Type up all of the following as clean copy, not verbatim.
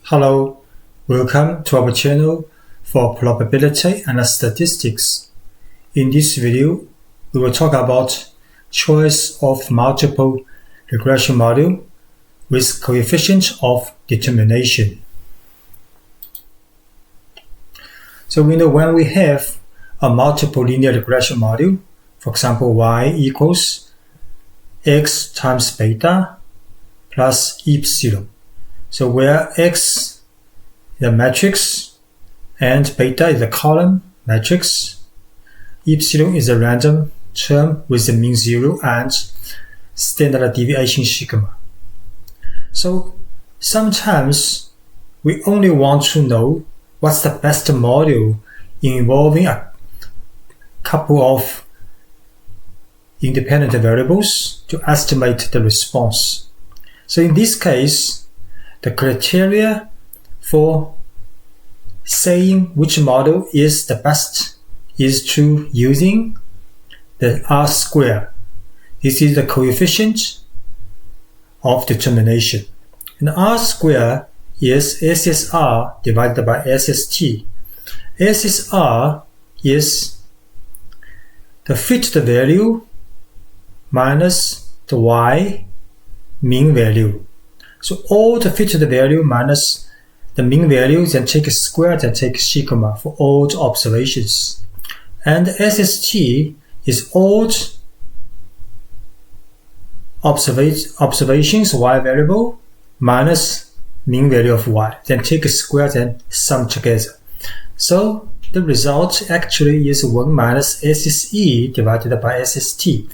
Hello, welcome to our channel for probability and statistics. In this video, we will talk about choice of multiple regression model with coefficient of determination. So we know when we have a multiple linear regression model, for example, y equals x times beta plus epsilon. So where x is the matrix and beta is the column matrix, epsilon is a random term with the mean 0 and standard deviation sigma. So sometimes we only want to know what's the best model involving a couple of independent variables to estimate the response. So in this case, the criteria for saying which model is the best is to using the R square. This is the coefficient of determination. And R square is SSR divided by SST. SSR is the fitted value minus the Y mean value. So all the fitted value minus the mean value, then take a square, then take sigma for all the observations. And SST is all the observations Y variable minus mean value of Y. Then take a square, then sum together. So the result actually is 1 minus SSE divided by SST.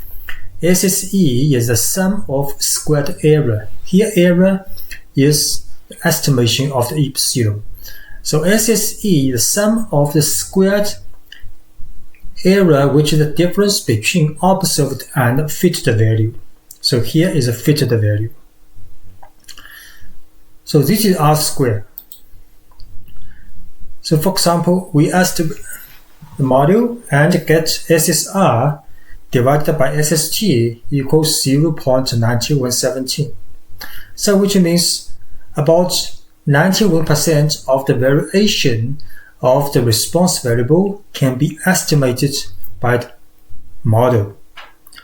SSE is the sum of squared error. Here error is the estimation of the epsilon. So SSE is the sum of the squared error, which is the difference between observed and fitted value. So here is a fitted value. So this is R square. So for example, we asked the model and get SSR divided by SST equals 0.9117. So which means about 91% of the variation of the response variable can be estimated by the model.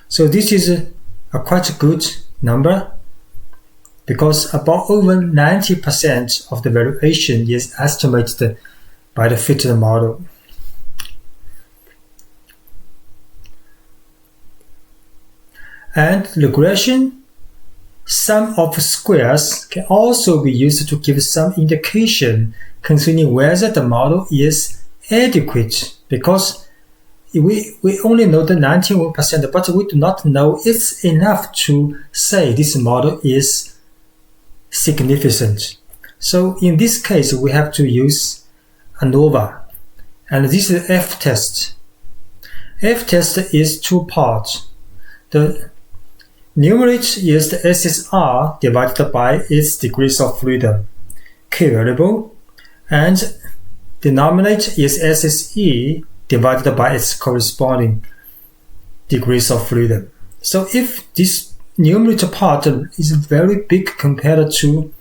So this is a quite good number because about over 90% of the variation is estimated by the fitted model. And regression sum of squares can also be used to give some indication concerning whether the model is adequate, because we only know the 91%, but we do not know it's enough to say this model is significant. So in this case, we have to use ANOVA, and this is F-test. F-test is two parts. The numerator is the SSR divided by its degrees of freedom, K variable, and denominator is SSE divided by its corresponding degrees of freedom. So if this numerator part is very big compared to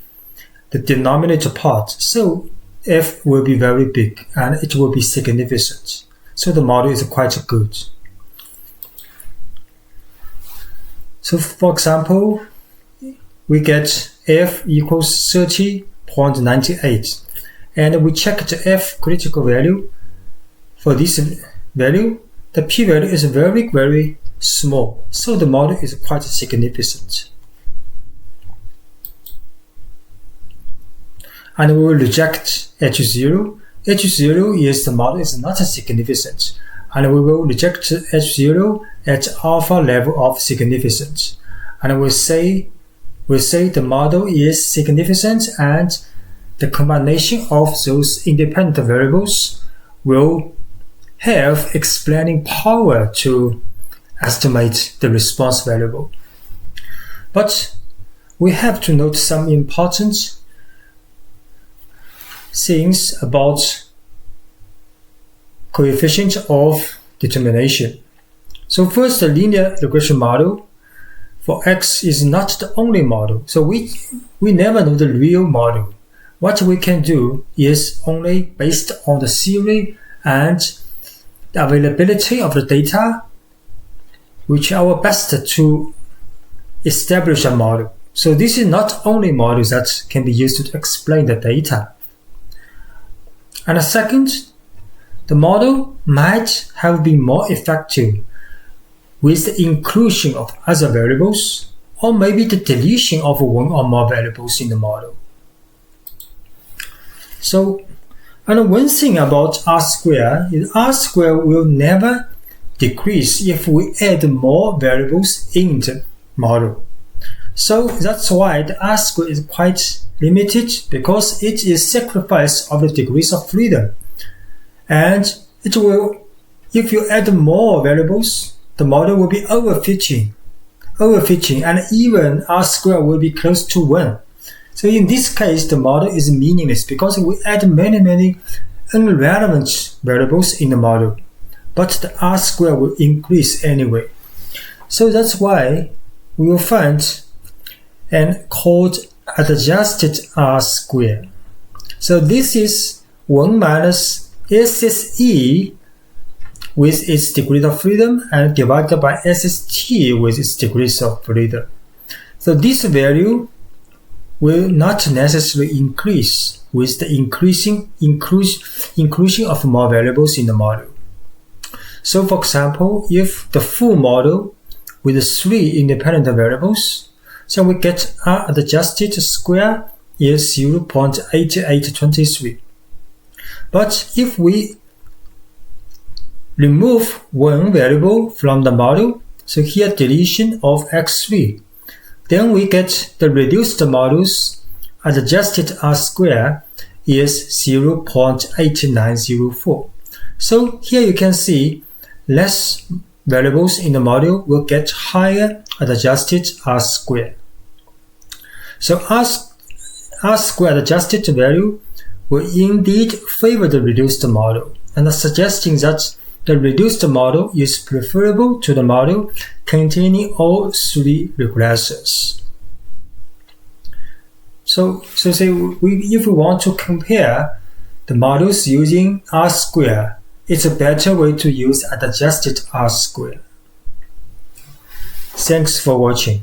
the denominator part, so F will be very big and it will be significant. So the model is quite good. So for example, we get F equals 30.98 and we check the F critical value. For this value, the p-value is very, very small, so the model is quite significant. And we will reject H0. H0 is the model is not significant, and we will reject H0 at alpha level of significance. And we'll say the model is significant and the combination of those independent variables will have explaining power to estimate the response variable. But we have to note some important things about coefficient of determination. So first, the linear regression model for X is not the only model. So we never know the real model. what we can do is only based on the theory and the availability of the data, which are our best to establish a model. So this is not only models that can be used to explain the data. And second, the model might have been more effective with the inclusion of other variables, or maybe the deletion of one or more variables in the model. So, and one thing about R-squared is R-squared will never decrease if we add more variables in the model. So that's why the R-squared is quite limited, because it is sacrifice of the degrees of freedom. And it will, if you add more variables, the model will be overfitting, and even R-squared will be close to 1. So in this case, the model is meaningless because we add many irrelevant variables in the model, but the R-squared will increase anyway. So that's why we will find and called adjusted R-squared. So this is 1 minus SSE with its degrees of freedom and divided by SST with its degrees of freedom. So this value will not necessarily increase with the inclusion of more variables in the model. So for example, if the full model with 3 independent variables, so we get R adjusted square is 0.8823. But if we remove one variable from the model, so here deletion of x3, then we get the reduced model's adjusted R-squared is 0.8904. So here you can see less variables in the model will get higher adjusted R-squared. So R-squared adjusted value will indeed favor the reduced model, and suggesting that the reduced model is preferable to the model containing all 3 regressions. So say if we want to compare the models using R-squared, it's a better way to use adjusted R-squared. Thanks for watching.